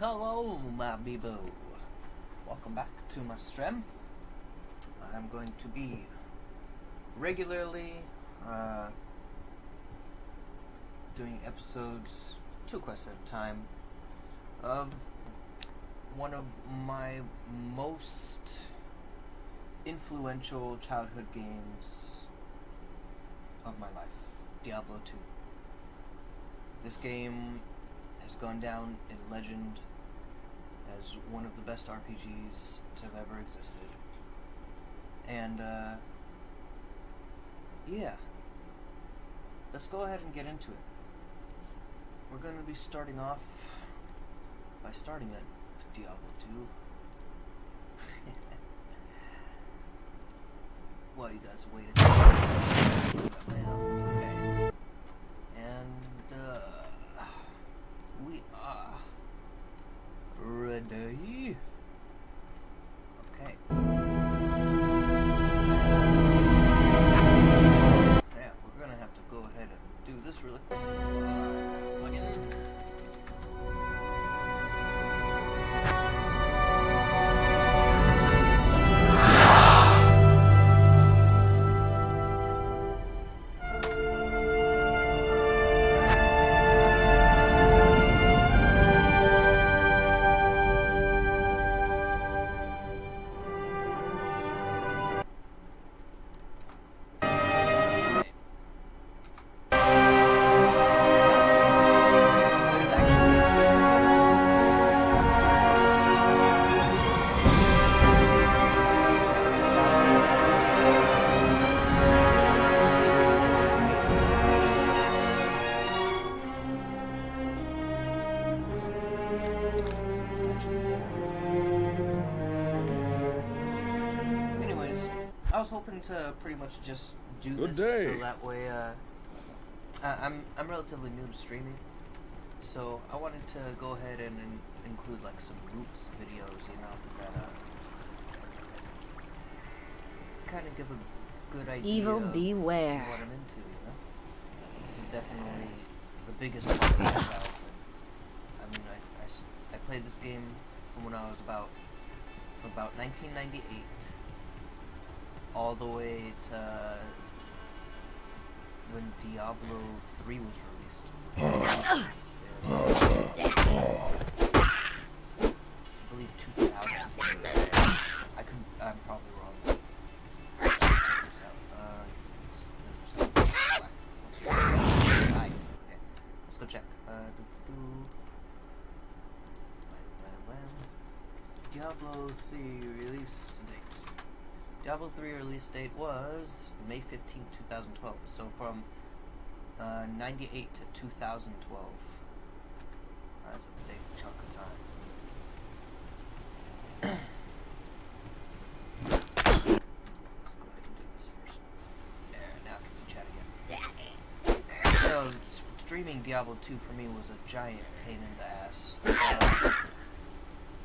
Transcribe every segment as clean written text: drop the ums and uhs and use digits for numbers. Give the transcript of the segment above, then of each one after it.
Hello, my people. Welcome back to my stream. I'm going to be regularly doing episodes, 2 quests at a time, of one of my most influential childhood games of my life, Diablo 2. This game has gone down in legend as one of the best RPGs to have ever existed. And, yeah. Let's go ahead and get into it. We're going to be starting off by starting at Diablo 2. Well, you guys waited. Okay. And, we are ready. Okay. Yeah, we're gonna have to go ahead and do this really quick. Plug in. I was hoping to pretty much just do this so that way, I'm relatively new to streaming, so I wanted to go ahead and include like some roots videos, you know, that kind of give a good idea Evil beware. of what I'm into, you know? This is definitely the biggest part of my childhood. I mean, I played this game from when I was about 1998 all the way to when Diablo 3 was released. I believe 2000. I'm probably wrong. Check this out. Okay. Let's go check. Diablo 3 release date. Diablo 3 release date was May 15, 2012. So from 98 to 2012. That's a big chunk of time. Let's go ahead and do this first. There, now I can see chat again. So streaming Diablo 2 for me was a giant pain in the ass.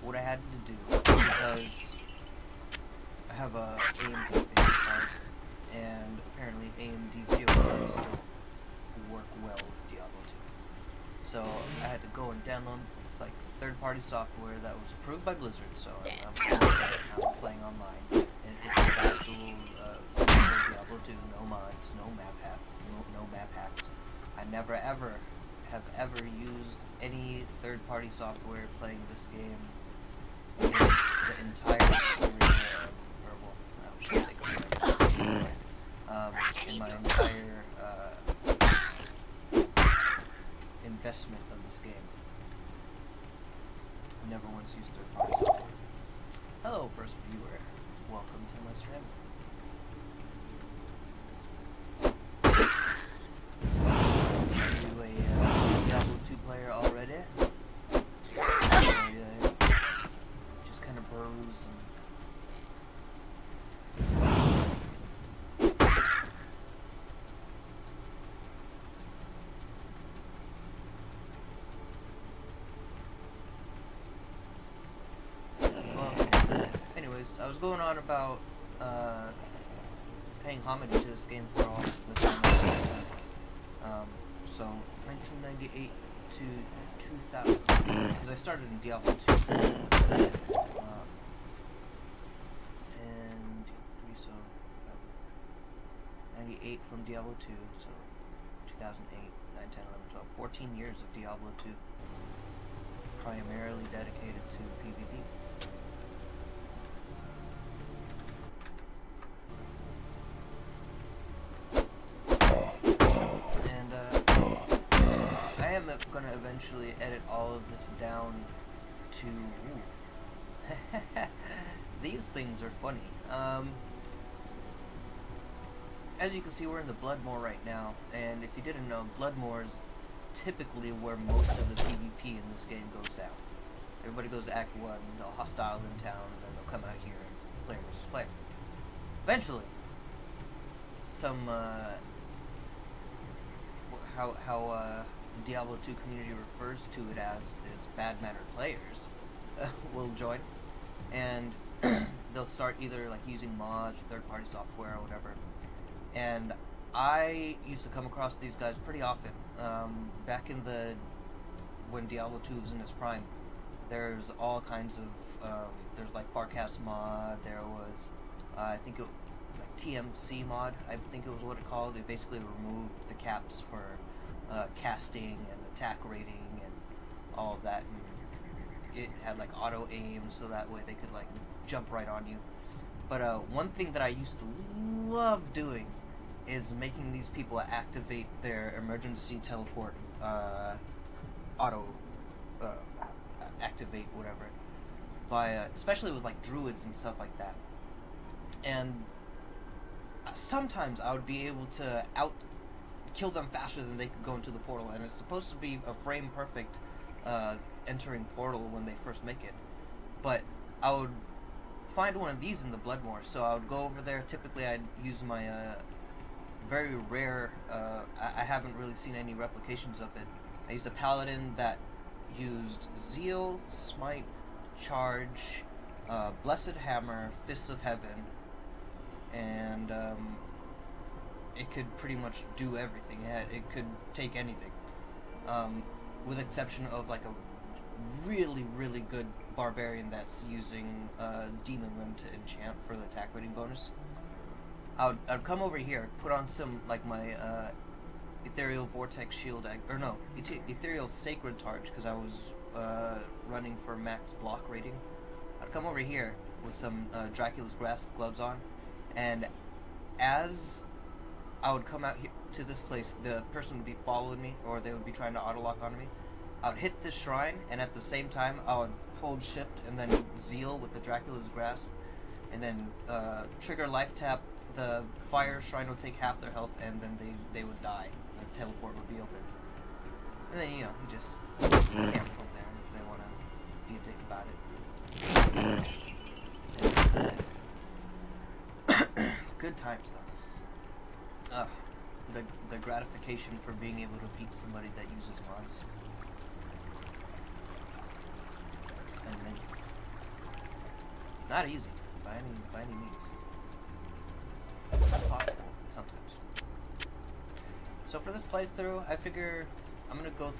What I had to do, because I have a AMD video card, and apparently AMD video cards don't work well with Diablo 2. So I had to go and download this like third-party software that was approved by Blizzard. So I'm playing online, and it's the actual Diablo 2, no mods, no map hacks. I never ever have used any third-party software playing this game in the entire in my entire investment of this game. Never once used third-party software. Hello, first viewer. Welcome to my stream. Are you a Diablo 2 player already? Just kind of bros and I was going on about paying homage to this game for all the time. So 1998 to 2000, because I started in Diablo 2. And 3, so 98 from Diablo 2, so 2008, 9, 10, 11, 12, 14 years of Diablo 2, primarily dedicated to PvP. And I am going to eventually edit all of this down to... These things are funny. As you can see, we're in the Bloodmoor right now, and if you didn't know, Bloodmoor is typically where most of the PvP in this game goes down. Everybody goes to Act 1, they'll hostile in town, and then they'll come out here and player versus player. Eventually, some, how Diablo 2 community refers to it as is bad-mannered players will join, and they'll start either like using mods, third-party software, or whatever. And I used to come across these guys pretty often. Back in when Diablo 2 was in its prime, there's all kinds of there's like Farcast mod. There was I think it like TMC mod. I think it was what it called. It basically removed the caps for casting and attack rating and all of that. And it had like auto aim, so that way they could like jump right on you. But one thing that I used to love doing is making these people activate their emergency teleport, auto activate whatever, by especially with like druids and stuff like that. And sometimes I would be able to kill them faster than they could go into the portal, and it's supposed to be a frame perfect entering portal when they first make it. But I would find one of these in the Bloodmoor, so I would go over there. Typically I'd use my very rare, I haven't really seen any replications of it. I used a paladin that used Zeal, Smite, Charge, Blessed Hammer, Fists of Heaven, and it could pretty much do everything. It could take anything, with exception of like a really, really good barbarian that's using Demon Limb to enchant for the attack rating bonus. I'd come over here, put on some, like, my Ethereal Vortex Shield, or no, Ethereal Sacred Torch, because I was running for max block rating. I'd come over here with some Dracula's Grasp gloves on, and as I would come out here to this place, the person would be following me, or they would be trying to auto-lock onto me. I would hit this shrine, and at the same time, I would hold shift and then Zeal with the Dracula's Grasp, and then trigger life tap. The fire shrine would take half their health, and then they would die. The teleport would be open. And then, you know, you just camp from there if they want to be a dick about it. Good times, though. The gratification for being able to beat somebody that uses mods. Spend minutes. Not easy, by any means. Possible sometimes. So for this playthrough, I figure I'm gonna go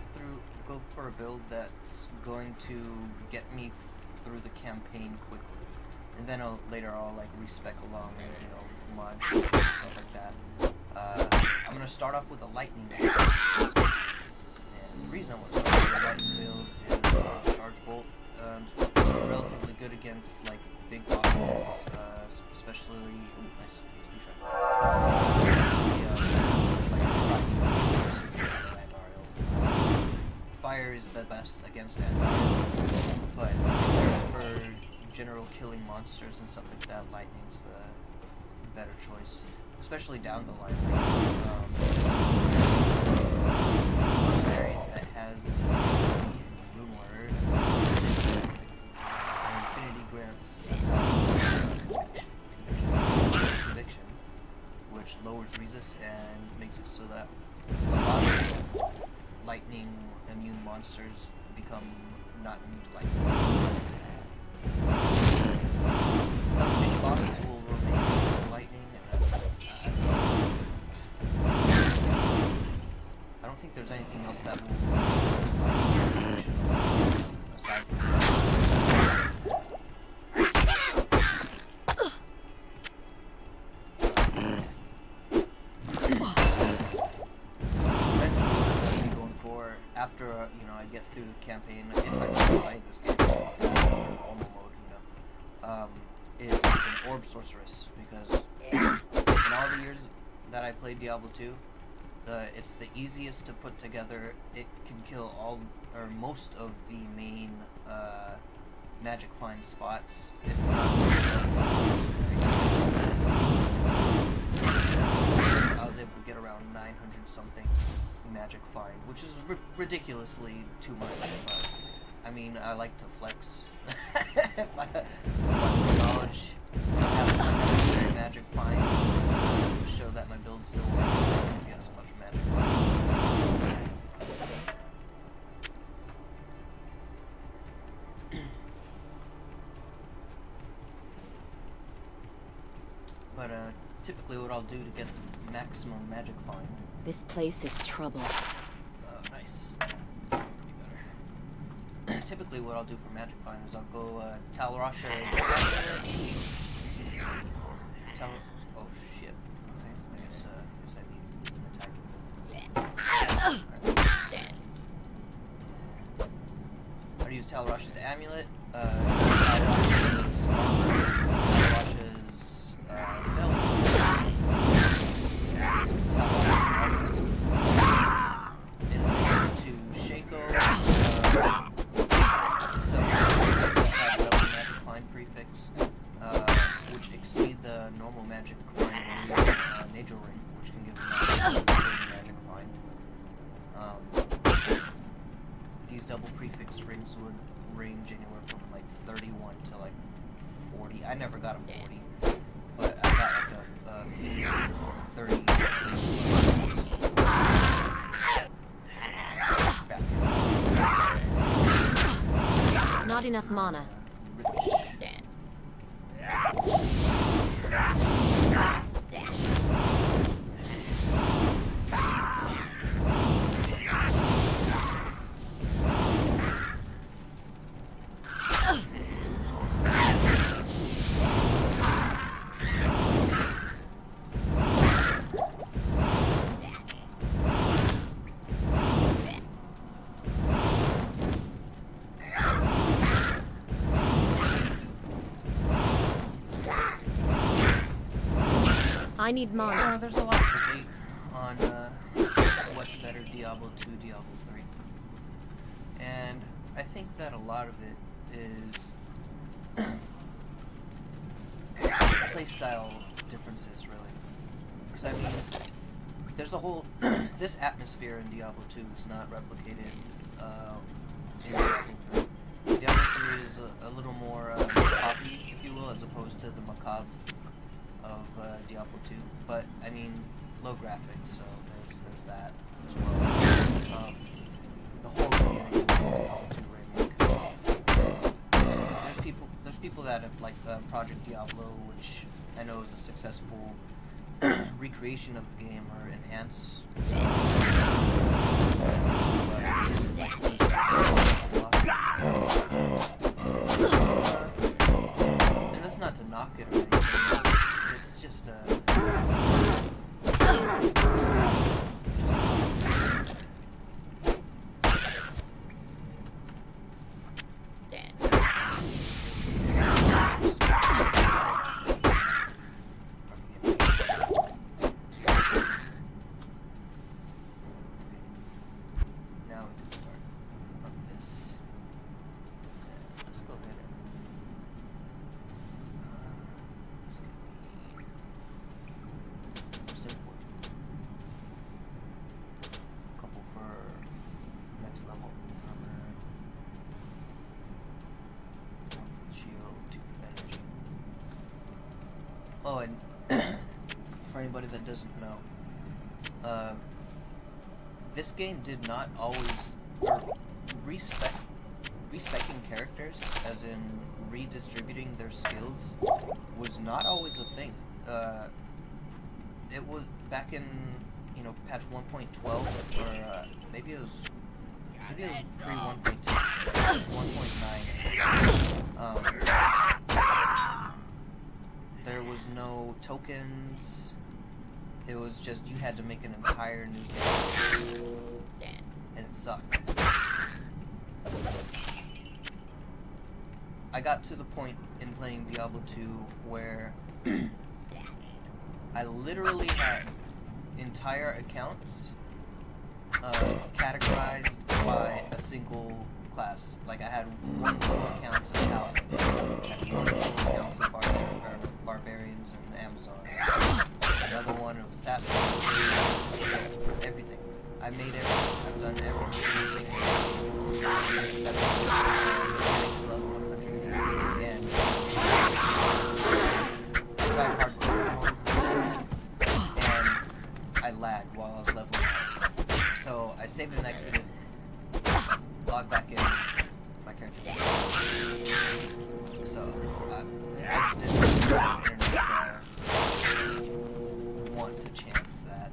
for a build that's going to get me through the campaign quickly, and then later I'll like respec along and, you know, mod and stuff like that. I'm gonna start off with a lightning build, and the reason I want to start with a lightning build is charge bolt. Relatively good against like big bosses, especially. Ooh, nice. Fire is the best against it, but for general killing monsters and stuff like that, lightning's the better choice, especially down the line. Mercenary that has Rune Word, and Infinity grants Conviction, which lowers resist and makes it so that a lot of lightning immune monsters become not immune to lightning. Some mini bosses will remain immune to lightning, and I don't think there's anything else that will after you know I get through the campaign, if I keep playing this game, normal mode, you know, is an orb sorceress, because in all the years that I played Diablo 2, it's the easiest to put together. It can kill all or most of the main magic find spots. If not, I was able to get around 900 something magic find, which is ridiculously too much. But I mean, I like to flex. Flex the knowledge. Have unnecessary magic finds to show that my build still works. I can get as much magic finds. But typically what I'll do to get maximum magic find. This place is trouble. Nice. Pretty better. Typically what I'll do for magic find is I'll go Talrasha. Oh shit. Okay, I guess I need an attack. I'll use Talrasha's amulet. Talrasha's armor. Talrasha's belt. To Shaco. Some have double magic find prefix, which exceed the normal magic find Nature Ring, which can give magic find. These double prefix rings would range anywhere from like 31 to like 40. I never got a 40, but I got like a 30. Not enough mana. I need mana. There's a lot of debate on what's better, Diablo 2, Diablo 3. And I think that a lot of it is playstyle differences, really. Because, I mean, there's a whole... this atmosphere in Diablo 2 is not replicated in Diablo 3. Diablo 3 is a little more macabre, if you will, as opposed to the macabre of Diablo 2, but I mean low graphics, so there's that as well. The whole beginning of Diablo 2 remake. There's people that have liked Project Diablo, which I know is a successful recreation of the game or enhance. And that's not to knock it or anything. It's just now we can start on this. Let's go ahead and just import a couple for next level armor, one for shield, 2 for energy. Oh, and for anybody that doesn't know, this game did not always respecting characters, as in redistributing their skills, was not always a thing. It was back in, you know, patch 1.12, or maybe it was pre 1.10, 1.9. There was no tokens. It was just you had to make an entire new game, and it sucked. I got to the point in playing Diablo 2 where I literally had entire accounts categorized by a single class. Like I had one full accounts of Paladin, I had one full accounts of Barbarians and Amazon, another one of Assassins, everything. I made everything. I've done everything. Except for level 100. And I tried hardcore mode, and I lagged while I was leveling up. So I saved and exited, logged back in, my character. So I just didn't have the internet to want to chance that.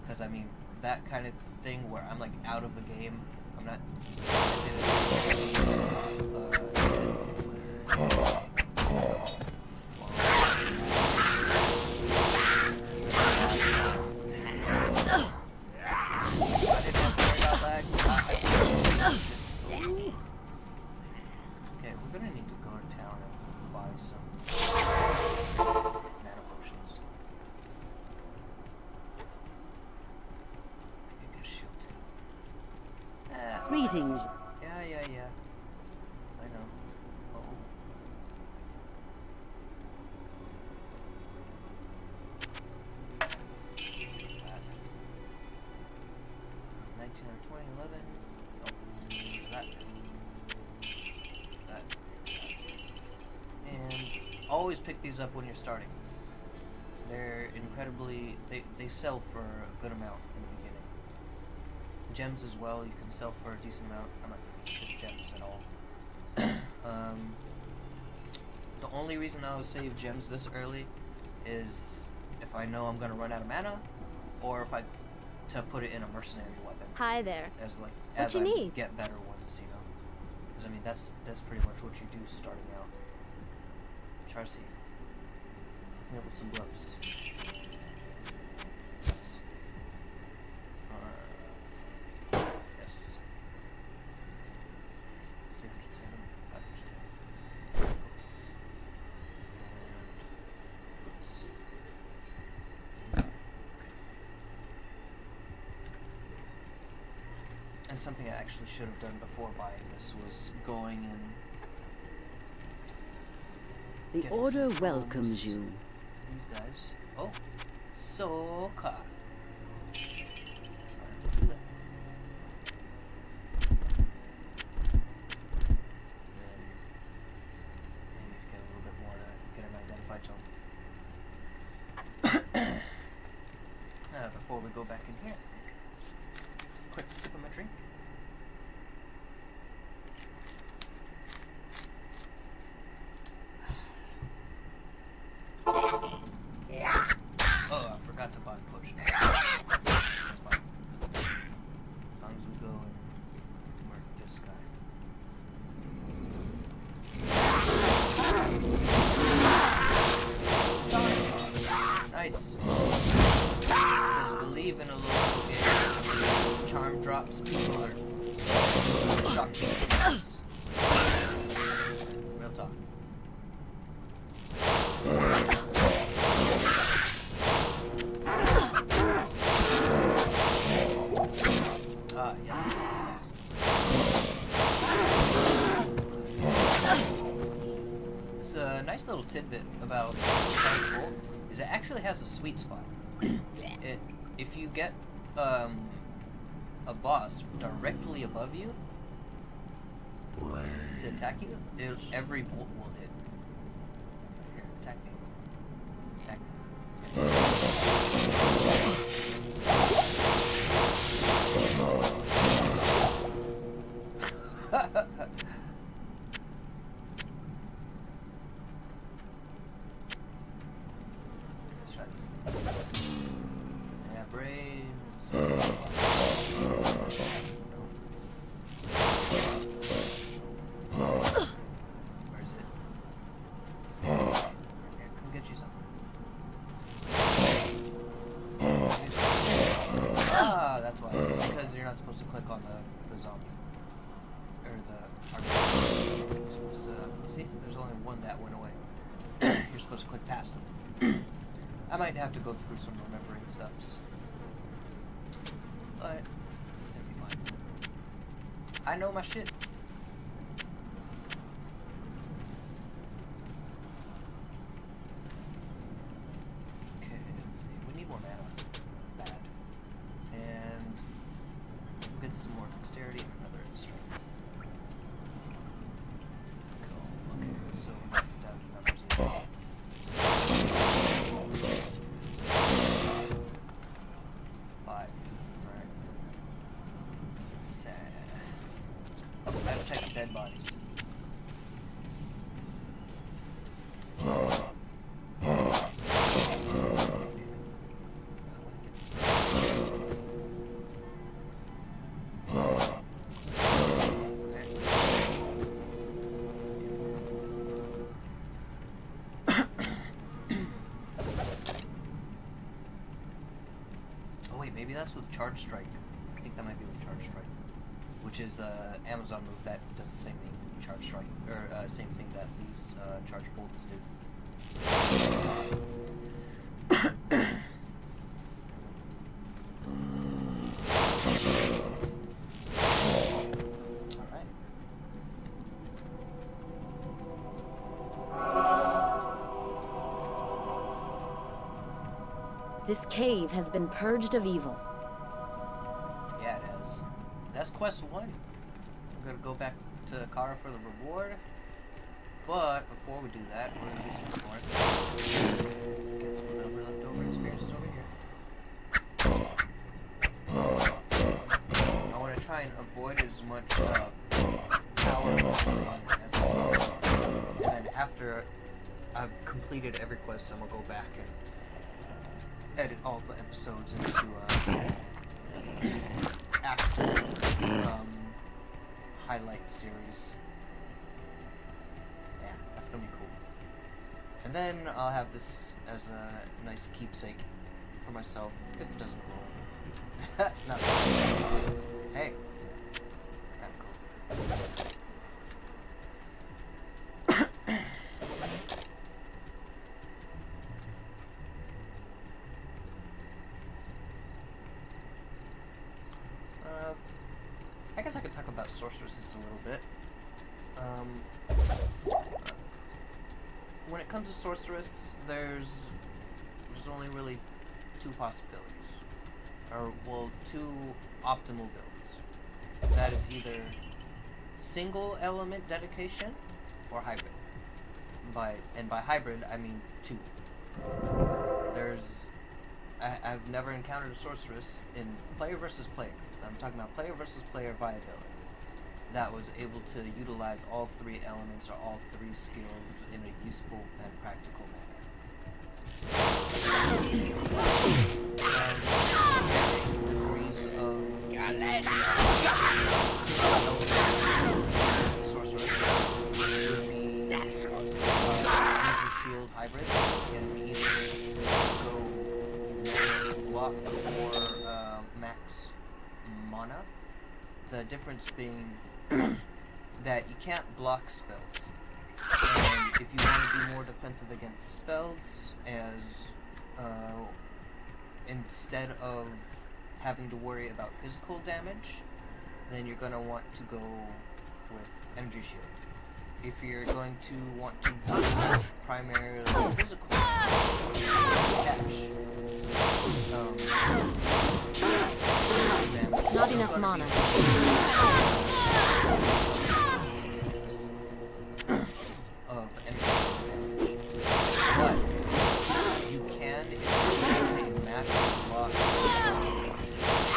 Because I mean, that kind of thing where I'm like out of the game, I'm not. Okay, we're gonna need to go to town and buy some mana potions. Maybe a shield too. Greetings. Yeah. I know. Oh. That. 19 or 2011. Oh, that. And always pick these up when you're starting. They're incredibly, they sell for a good amount in the beginning. Gems as well, you can sell for a decent amount. I'm not going to get gems at all. The only reason I would save gems this early is if I know I'm going to run out of mana, or if to put it in a mercenary weapon. Hi there. As like What as you I need? get better ones, you know. Because I mean that's pretty much what you do starting out. Charcy. Me up with some gloves. Yes. Yes. 307, 510. Focus. And boots. And something I actually should have done before buying this was going and The getting Order some welcomes clones. you. These guys. Oh, Soka. Sorry to do that. And then maybe get a little bit more to get an identified tone. Before we go back in here, quick sip of my drink. Oh, I forgot to buy a potion. That's fine. As long as we go and work this guy. Nice. Just believe in a little bit. Charm drops people are shocked. Nice. Real talk. Yes. It's a nice little tidbit about Charged Bolt is it actually has a sweet spot. If you get a boss directly above you to attack you, every bolt will hit. Here, attack me. Attack me. Let's try this. Yeah, brains. Where is it? Here, come get you something. Ah, that's why. It's because you're not supposed to click on the zombie. Or the target. Supposed to, see, there's only one that went away. You're supposed to click past them. I might have to go through some remembering stuffs. But, it'll be fine. I know my shit. Okay, let's see. We need more mana. Bad. And we'll get some more dexterity and another strength. Cool. Okay, so we're not down to numbers yet. 5. Alright. Sad. Oh, I have to check the dead bodies. Maybe that's with Charge Strike. I think that might be with Charge Strike, which is Amazon move that does the same thing. Charge Strike, or same thing that these Charge Bolts do. This cave has been purged of evil. Yeah, it has. That's quest 1. I'm gonna go back to Kara for the reward. But before we do that, we're gonna do some more. Get a little bit leftover experiences over here. I want to try and avoid as much power as possible. And then after I've completed every quest, I'm gonna go back and edit all the episodes into highlight series. Yeah, that's gonna be cool. And then I'll have this as a nice keepsake for myself if it doesn't roll. Not really. Hey, kind of cool. I guess I could talk about sorceresses a little bit. When it comes to sorceress, there's only really 2 possibilities, or well, 2 optimal builds. That is either single element dedication or hybrid. By hybrid, I mean 2. I've never encountered a sorceress in player versus player. I'm talking about player versus player viability. That was able to utilize all 3 elements or all 3 skills in a useful and practical manner. Degrees of sorceress would be energy shield hybrid and either go block or max mana. The difference being that you can't block spells, and if you want to be more defensive against spells, as instead of having to worry about physical damage, then you're going to want to go with energy shield. If you're going to want to do primarily physical damage, Not enough mana. Of energy damage. But you can, if you a massive block of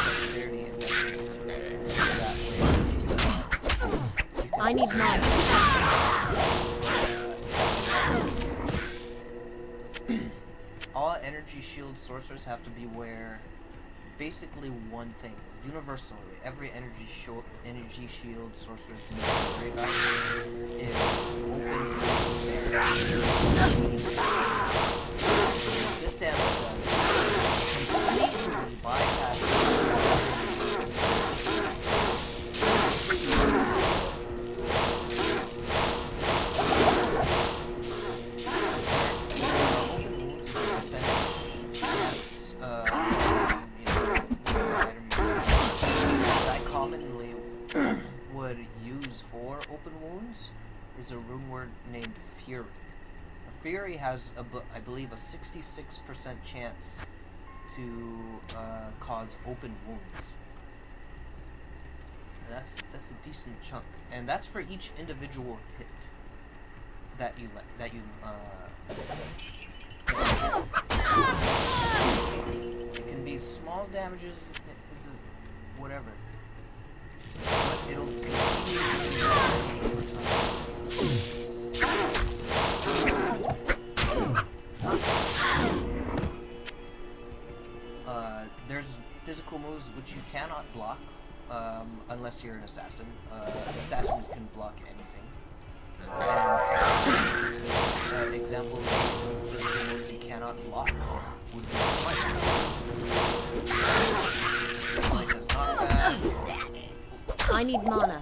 dexterity and that way. I need mana. All energy shield sorcerers have to beware basically one thing. Universally, every energy shield sorcerer can worry about is open this damage does completely bypass would use for open wounds is a rune word named Fury. Fury has, I believe, a 66% chance to cause open wounds. And that's a decent chunk, and that's for each individual hit that you It can be small damages, whatever. But it'll there's physical moves which you cannot block, unless you're an assassin. Assassins can block anything. Example of physical moves you cannot block would be Smite. Smite is not bad. I need mana.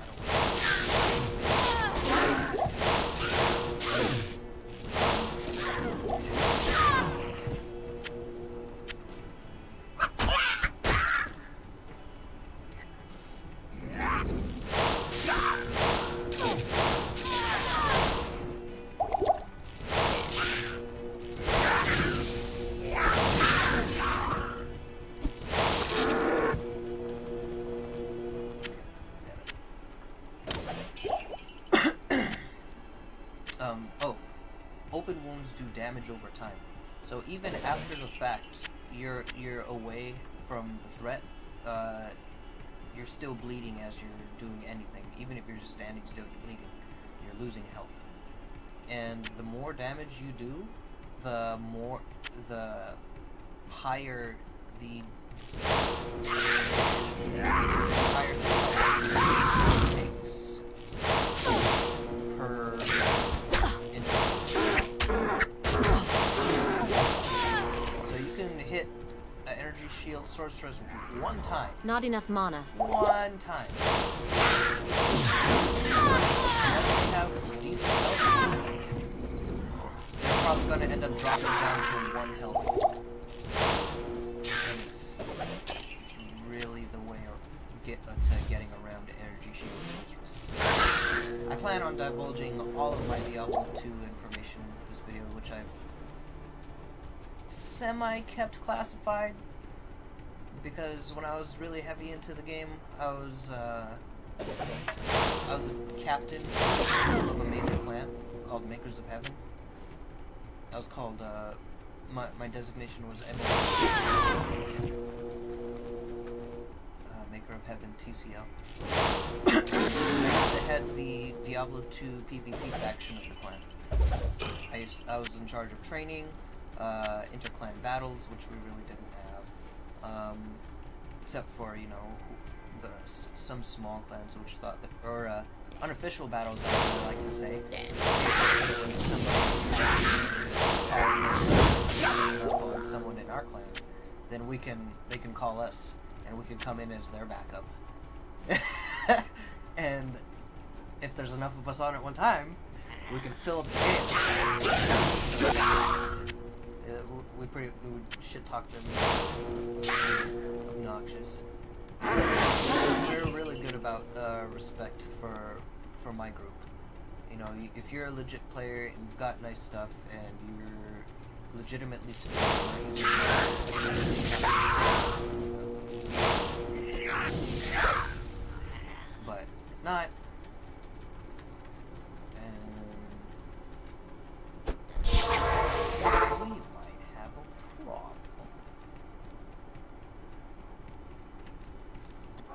Open wounds do damage over time. So even after the fact, you're away from the threat, you're still bleeding as you're doing anything. Even if you're just standing still, you're bleeding. You're losing health. And the more damage you do, the higher the takes per hit an energy shield sorceress one time. Not enough mana. One time. Unless they have decent health, they're probably going to end up dropping down to 1 health. And it's really the way to getting around energy shield sorceress. I plan on divulging all of my Diablo 2 information in this video, which I've semi-kept classified, because when I was really heavy into the game, I was a captain of a major clan called Makers of Heaven. I was called, my designation was Maker of Heaven TCL. I had the Diablo 2 PvP faction of the clan. I was in charge of training, interclan battles, which we really didn't have, except for, you know, some small clans which thought that, or unofficial battles, I really like to say. When someone in our clan, then they can call us, and we can come in as their backup. And if there's enough of us on at one time, we can fill up the game. We would shit talk them. Obnoxious. We're really good about respect for my group. You know, if you're a legit player and you've got nice stuff and you're legitimately skilled, but if not,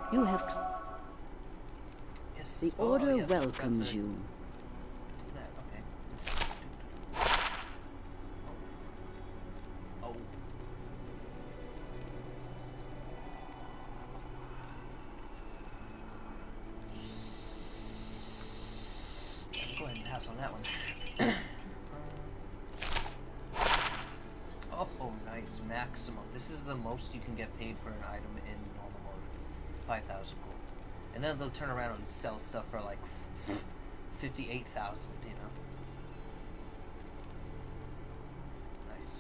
You have... yes. The Order welcomes you. Do that, okay. Oh. Go ahead and pass on that one. Oh, nice. Maximum. This is the most you can get paid for an item in normal mode. 5,000 gold. And then they'll turn around and sell stuff for like 58,000, you know? Nice.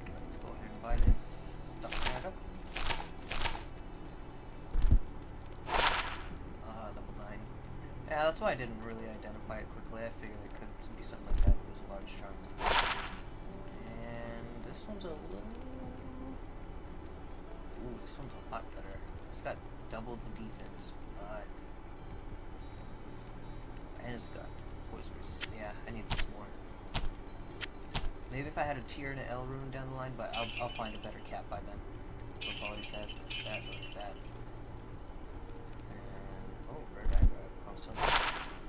Let's go ahead and buy this. Stock that up. that's why I didn't really identify it quickly. I figured it could be something like that. It was a large charm. And this one's a little... Ooh, this one's a lot better. It's got double the defense, but... And it's got poison resistance. Yeah, I need this more. Maybe if I had a tier and an L rune down the line, but I'll find a better cap by then. I've always had that or that. And, oh, where did I grab? Oh, so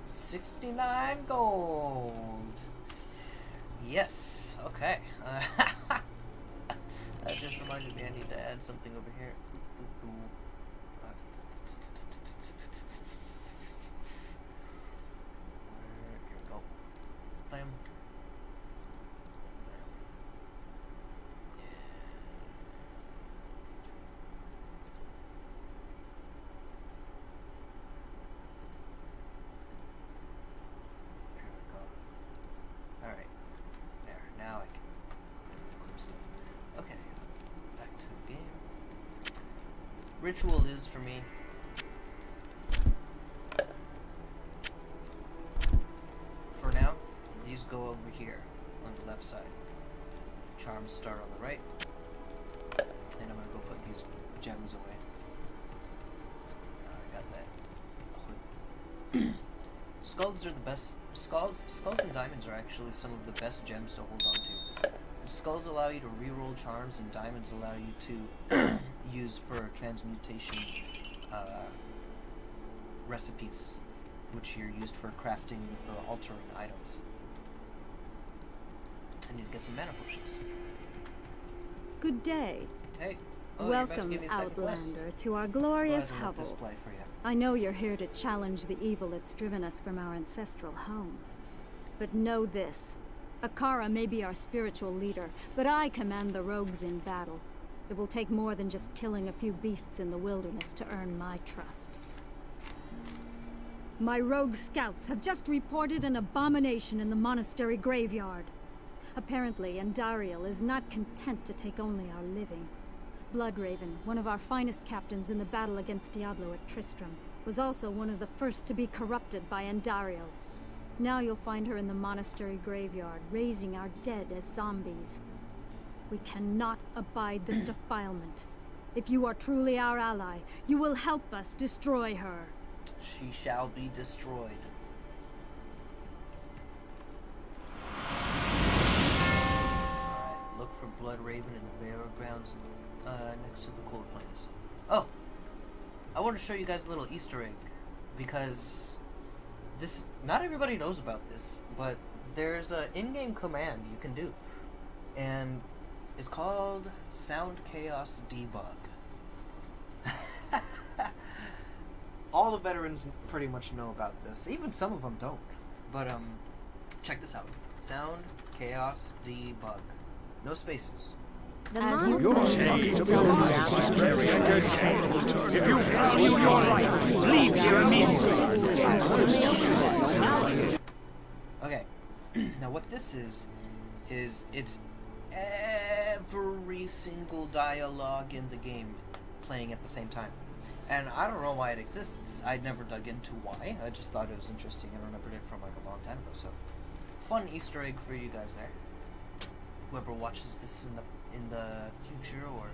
69 gold! Yes, okay. That just reminded me I need to add something over here. Here we go. Bam. Ritual is for me. For now, these go over here on the left side. Charms start on the right. And I'm gonna go put these gems away. I got that. Skulls are the best. Skulls and diamonds are actually some of the best gems to hold on to. Skulls allow you to reroll charms, and diamonds allow you to use for transmutation recipes, which are used for crafting or altering items. I need to get some mana potions. Good day. Hey. Welcome, Outlander, to our glorious hovel. I know you're here to challenge the evil that's driven us from our ancestral home. But know this. Akara may be our spiritual leader, but I command the rogues in battle. It will take more than just killing a few beasts in the wilderness to earn my trust. My rogue scouts have just reported an abomination in the monastery graveyard. Apparently, Andariel is not content to take only our living. Bloodraven, one of our finest captains in the battle against Diablo at Tristram, was also one of the first to be corrupted by Andariel. Now you'll find her in the monastery graveyard, raising our dead as zombies. We cannot abide this defilement. If you are truly our ally, you will help us destroy her. She shall be destroyed. Alright, look for Bloodraven in the burial grounds next to the Cold Plains. Oh! I want to show you guys a little Easter egg, because this, not everybody knows about this, but there's an in-game command you can do, and it's called Sound Chaos Debug. All the veterans pretty much know about this. Even some of them don't. But check this out. Sound Chaos Debug. No spaces. As you If you value your life, leave here immediately. Okay. Now what this is it's every single dialogue in the game playing at the same time. And I don't know why it exists. I'd never dug into why. I just thought it was interesting. I remembered it from like a long time ago. So, fun Easter egg for you guys there. Whoever watches this in the future, or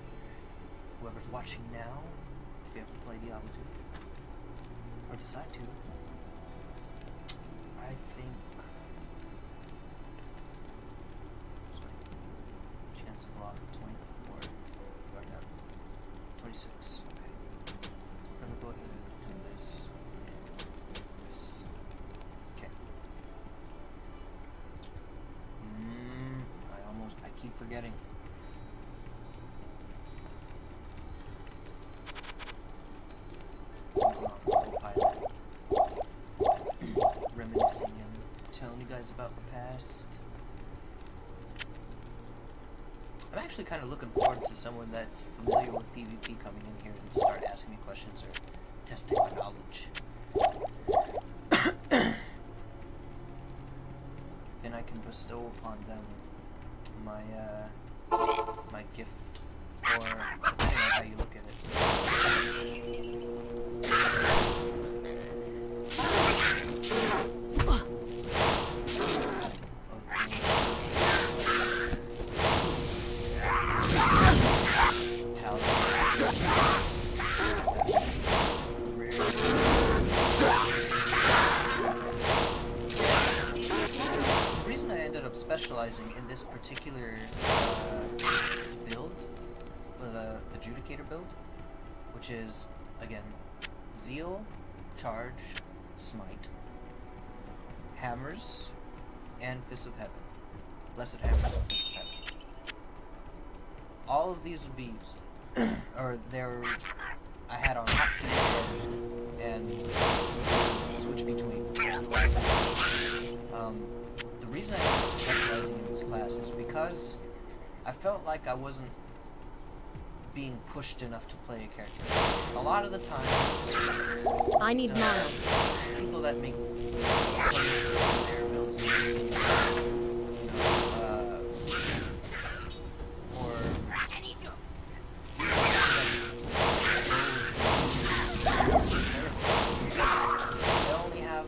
whoever's watching now, if you have to play Diablo 2, or decide to, I think chance of block 24 right now. 26. Okay. I'm gonna go ahead and do this. This. Okay. I keep forgetting. Reminiscing and telling you guys about the past. I'm actually kind of looking forward to someone that's familiar with PvP coming in here and start asking me questions or testing my knowledge. Then I can bestow upon them my my gift, or depending on how you look at it. specializing in this particular build, the Adjudicator build, which is, again, Zeal, Charge, Smite, Hammers, and Fists of Heaven. Blessed Hammers and Fists of Heaven. All of these would be used, or I had on hotkeys and switch between. The reason I was specializing in this class is because I felt like I wasn't being pushed enough to play a character. A lot of the times, I need mana. people that make their builds, or they only have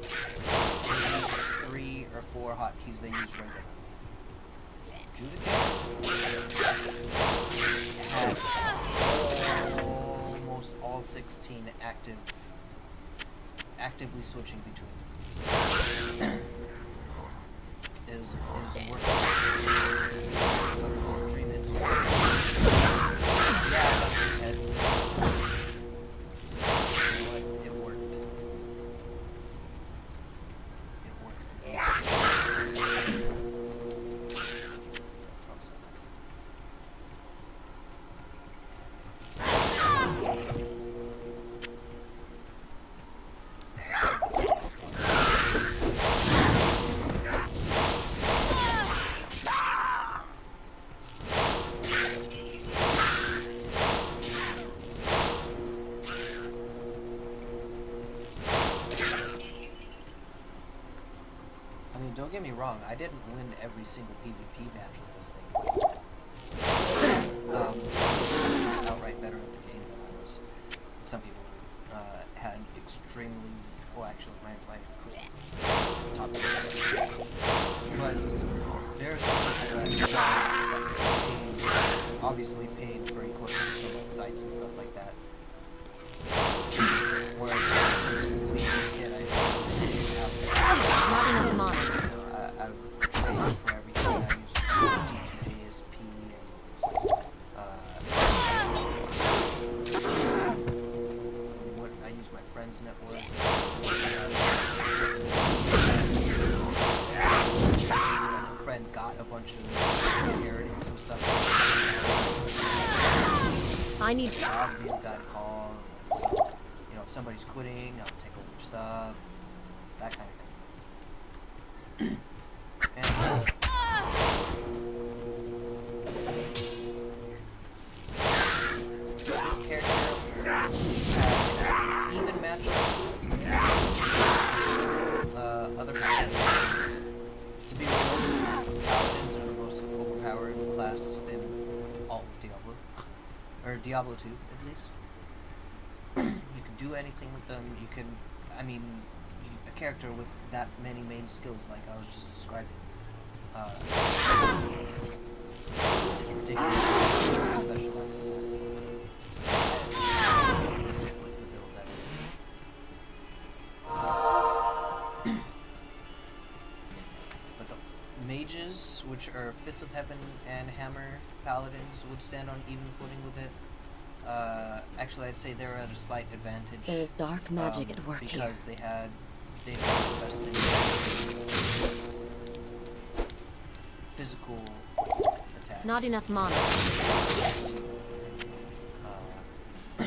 3 or 4 hotkeys they use regularly. Has almost all 16 actively switching between. is working. Stream it. Yeah, that's his head. You know what? It worked. It worked. Don't get me wrong, I didn't win every single PvP match with this thing. Outright better at the game than I was. Some people had extremely, well actually my top but there's people that obviously paid for equipment from like sites and stuff like that. Whereas as a kid, I didn't have Not enough mana. I've paid for everything. I use DSP and what I use my friend's network. And a friend got a bunch of inheritance and stuff. I need Job being got call. You know, if somebody's quitting, I'll take over your stuff. That kind of thing. And this character had even matchup other paladins. To be real, paladins are the most overpowered class in all of Diablo. Or Diablo 2, at least. You can do anything with them. You can, I mean, a character with that many main skills, like I was just describing, is ridiculous. Specialized in that. With the build that but the mages, which are Fists of Heaven and Hammer paladins, would stand on even footing with it. Actually, I'd say they're at a slight advantage. There's dark magic at work here. Because they invested in physical attacks. Not enough mana.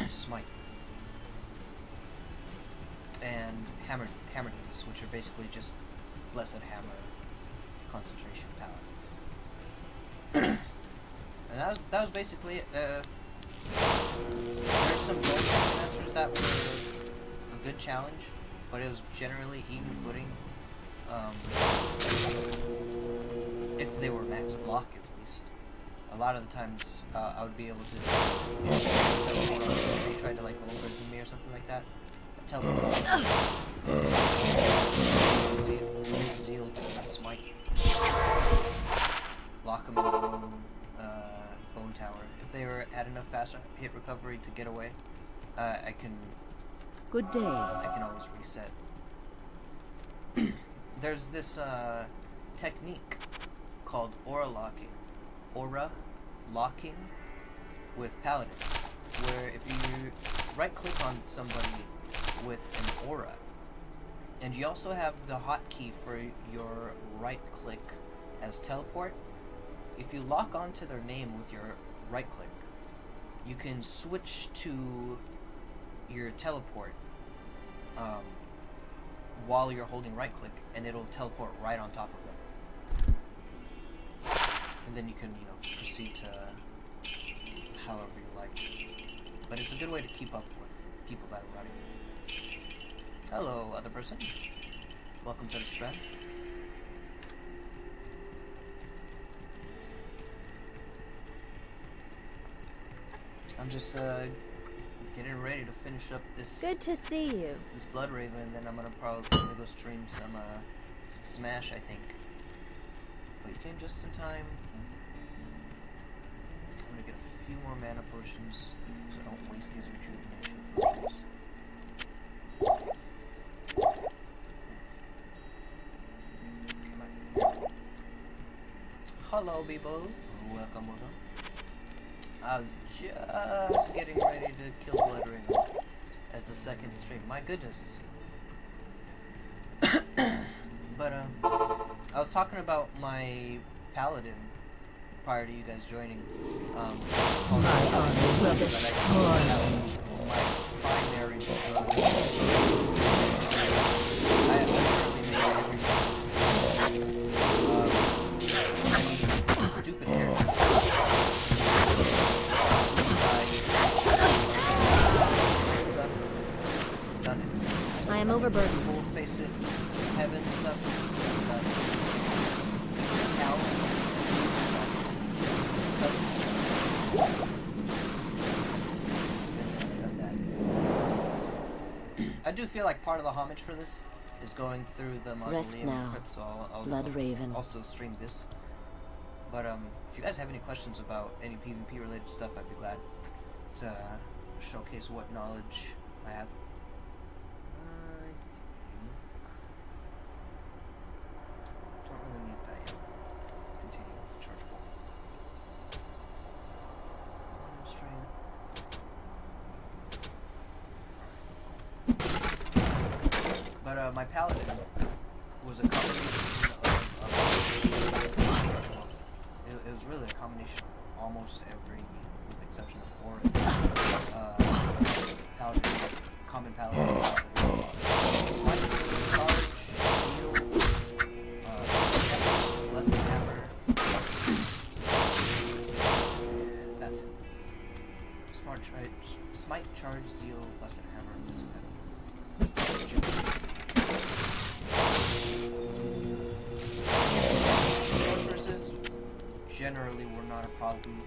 Smite. And hammers, which are basically just Blessed Hammer concentration paladins. And that was basically it. There's some bonus answers that were a good challenge, but it was generally even footing. If they were max block, at least. A lot of the times, I would be able to tell someone if they tried to like overprison me or something like that. I'd tell them Zeal to smite, lock them in the bone tower. If they had enough fast hit recovery to get away, I can. Good day. I can always reset. There's this technique called aura locking with Paladin, where if you right click on somebody with an aura, and you also have the hotkey for your right click as teleport, if you lock onto their name with your right click, you can switch to your teleport while you're holding right click, and it'll teleport right on top of them. And then you can, proceed to however you like. But it's a good way to keep up with people that are running. Hello, other person. Welcome to the stream. I'm just getting ready to finish up this. Good to see you. This Blood Raven, and then I'm probably gonna go stream some Smash, I think. But you came just in time. I'm gonna get a few more mana potions so I don't waste these rejuvenation potions. Hello, people. Welcome. I was just getting ready to kill Blood Raven as the second stream. My goodness. But I was talking about my Paladin prior to you guys joining. My primary stupid character. Done it. I am overburdened. Full face it, heaven stuff. I do feel like part of the homage for this is going through the mausoleum now, crypt, so I'll Blood Raven. also stream this. But if you guys have any questions about any PvP related stuff, I'd be glad to showcase what knowledge I have. Don't really need that yet. Continue with chargeable. One strength. But my Paladin was a combination of it was really a combination of almost every, with the exception of Aura, Paladin, common Paladin, Smite, Charge, Heal, Lesson Hammer, and that's it. Smite, Charge, Zeal, Lesson Hammer, Lesson Hammer. Sorceresses generally were not a problem.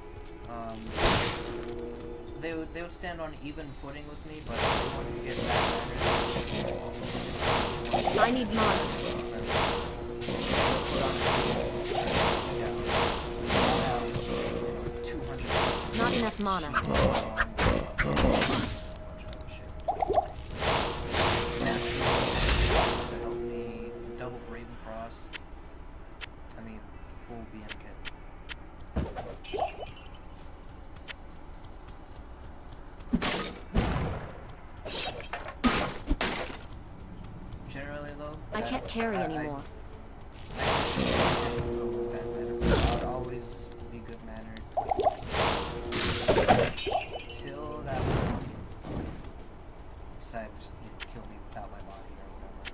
They would stand on even footing with me, but if they wanted to get back. I need mana. Not enough mana. To help me double Raven Frost. I mean, full BM kit. Generally, though, I can't carry anymore. I would always be good mannered till that one decided to kill me without my body or whatever.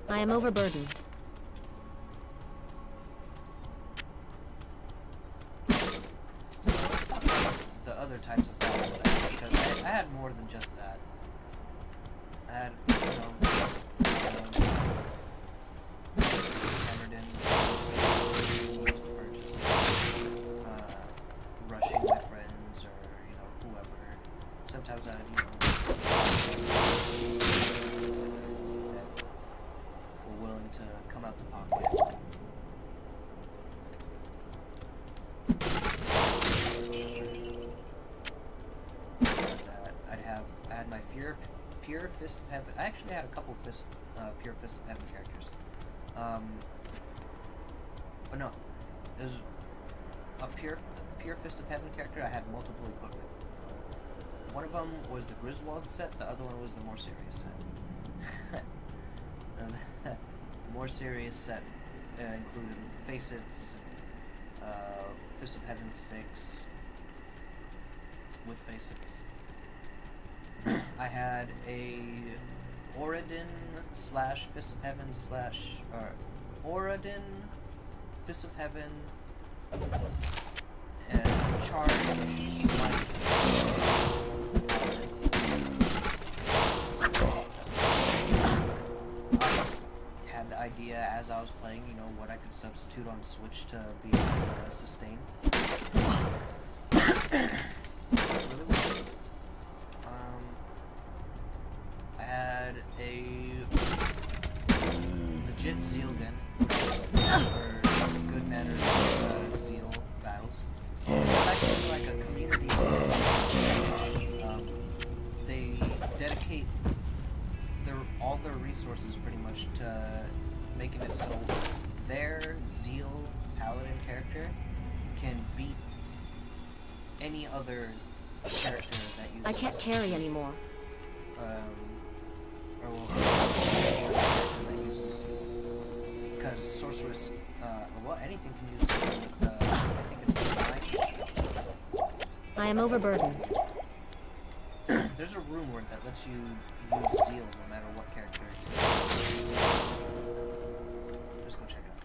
I am overburdened. So let's talk about the other types of powers I had, because I had more than just that. I had, hammered in, for just Fist of Heaven. I actually had a couple pure Fist of Heaven characters. But no, there's a pure Fist of Heaven character I had multiple equipment. One of them was the Griswold set, the other one was the more serious set. And the more serious set included facets, Fist of Heaven sticks with facets. I had a Oradin slash Fist of Heaven slash Oradin Fist of Heaven and Charge Smite. I had the idea as I was playing, you know, what I could substitute on Switch to be able to sustain. Really well. I had a legit Zealden for good manners Zeal battles. It's actually like a community. They dedicate all their resources pretty much to making it so their Zeal Paladin character can beat any other character that uses. I can't carry anymore. Or character that uses Zeal. Because sorceress, well, anything can use Zeal with, I think it's Divine. I am overburdened. There's a rune word that lets you use Zeal no matter what character. Just go check it out.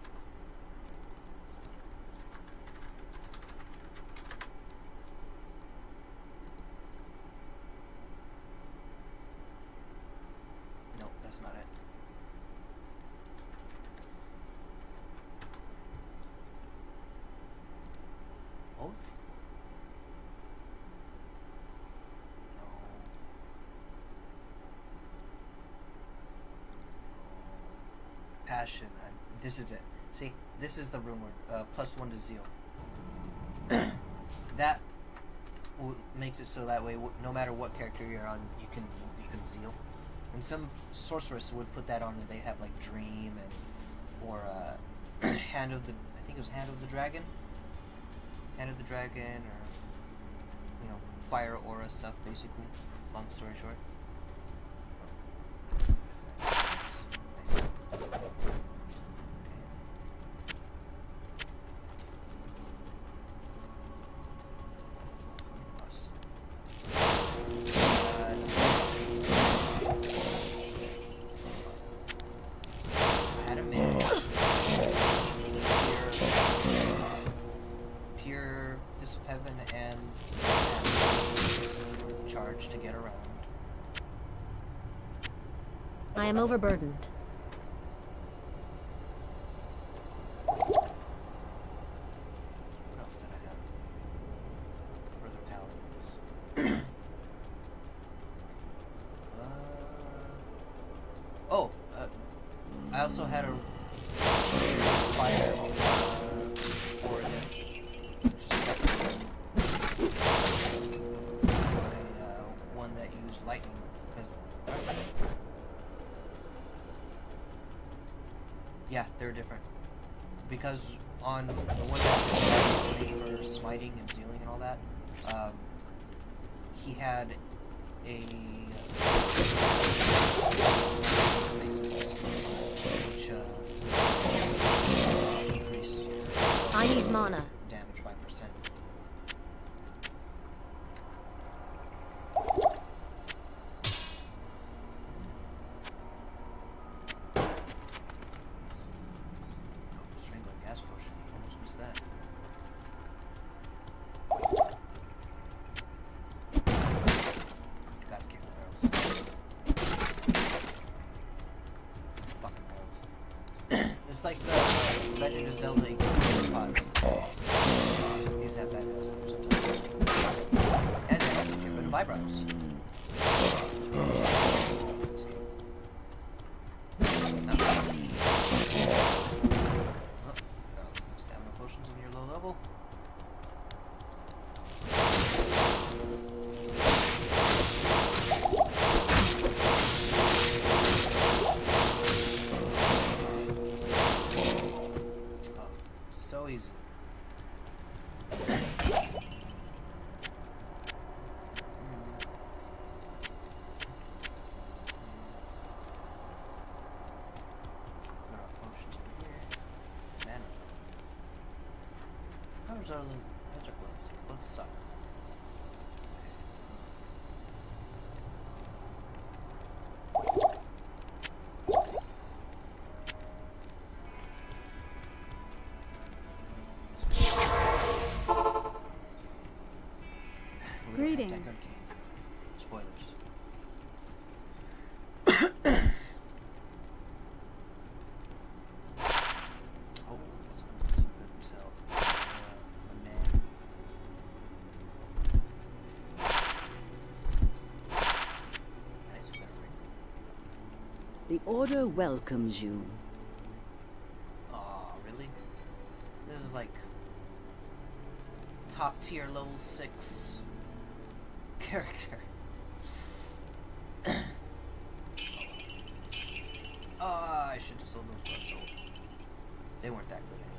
No, that's not it. Oath? Passion. This is it. See, this is the rune word. +1 to Zeal. That makes it so that way, no matter what character you're on, you can Zeal. And some sorceress would put that on, and they have like Dream or Hand of the. I think it was Hand of the Dragon. Hand of the Dragon, or you know, Fire Aura stuff, basically. Long story short. I am overburdened. What else did I have? Further paladins. I also had a fire one that used lightning. Yeah, they're different. Because on the one that was made for smiting and sealing and all that, he had a which increase I need mana. damage by percent. It's like the Legend of Zelda pods. These have that sometimes. And they also get rid of eyebrows. Stamina potions in your low level. gloves are magic gloves. Gloves suck. Greetings. Spoilers. Oh, that's gonna be some good himself. My man. Nice memory. The Order welcomes you. Aw, really? This is like top tier level 6 character. I should have sold those gloves. Oh, they weren't that good anyway.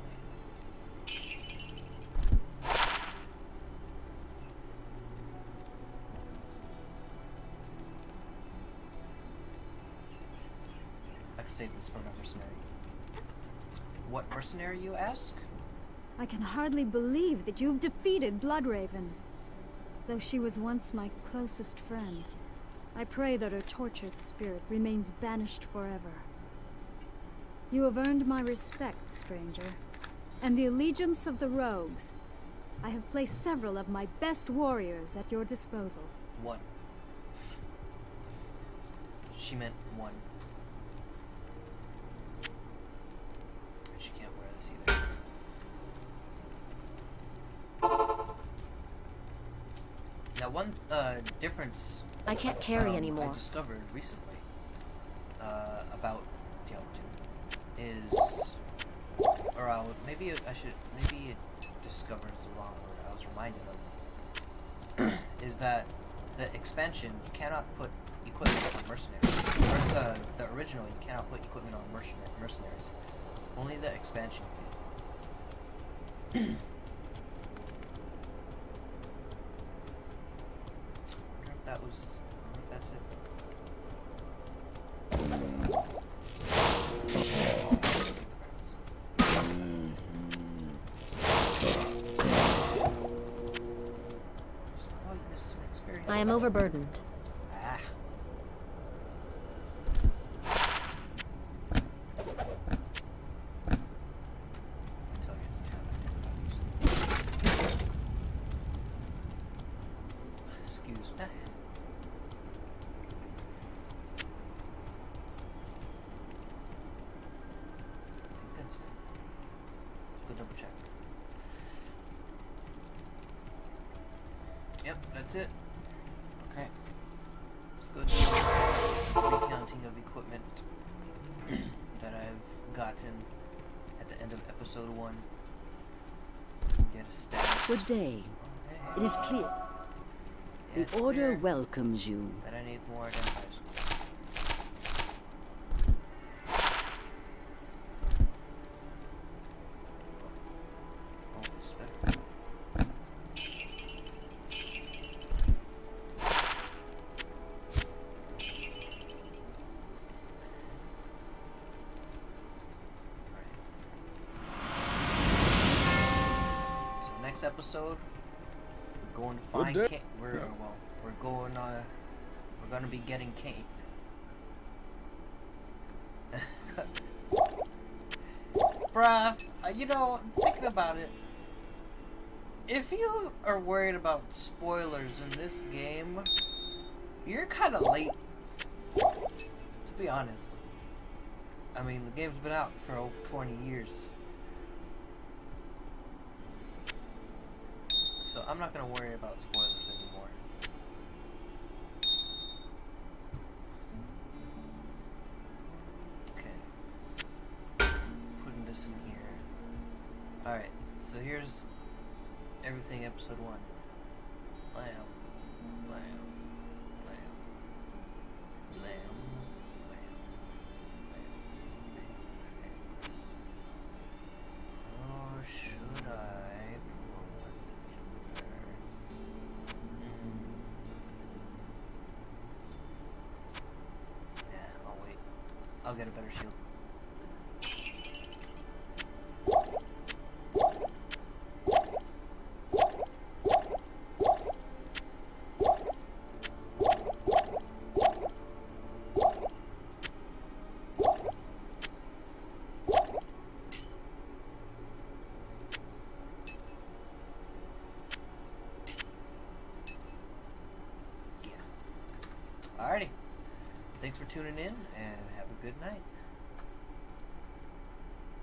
I could save this for a mercenary. What mercenary, you ask? I can hardly believe that you've defeated Bloodraven. Though she was once my closest friend, I pray that her tortured spirit remains banished forever. You have earned my respect, stranger, and the allegiance of the rogues. I have placed several of my best warriors at your disposal. One. She meant one. She can't wear this either. Now, one difference I can't carry anymore. I discovered recently about Diablo 2 is, or maybe discovered is the wrong word. I was reminded of is that the expansion you cannot put equipment on mercenaries. Whereas the original you cannot put equipment on mercenaries. Only the expansion can. That was. I wonder if that's it. Oh, you missed an experience. I am overburdened. Ah. Tell you the tab I didn't use. Excuse me. That's it. Go double check. Yep, that's it. Okay. Let's go do a recounting of equipment that I've gotten at the end of episode 1. Get a status. Good day. Okay. It is clear. Yeah, The Order clear welcomes you. that I need more than high school. Oh, this is better. Alright. So next episode, we're going to find day. Kate. We're gonna be getting Kate. Bruh, you know, thinking about it, if you are worried about spoilers in this game, you're kind of late, to be honest. I mean, the game's been out for over 20 years. So I'm not gonna worry about spoilers anymore. Okay. Putting this in here. Alright, so here's everything episode 1. Lamb. Lamb. Lamb. Lamb. Lamb. Lamb. Or should I put this in there? Yeah, I'll wait. I'll get a better shield. tuning in, and have a good night.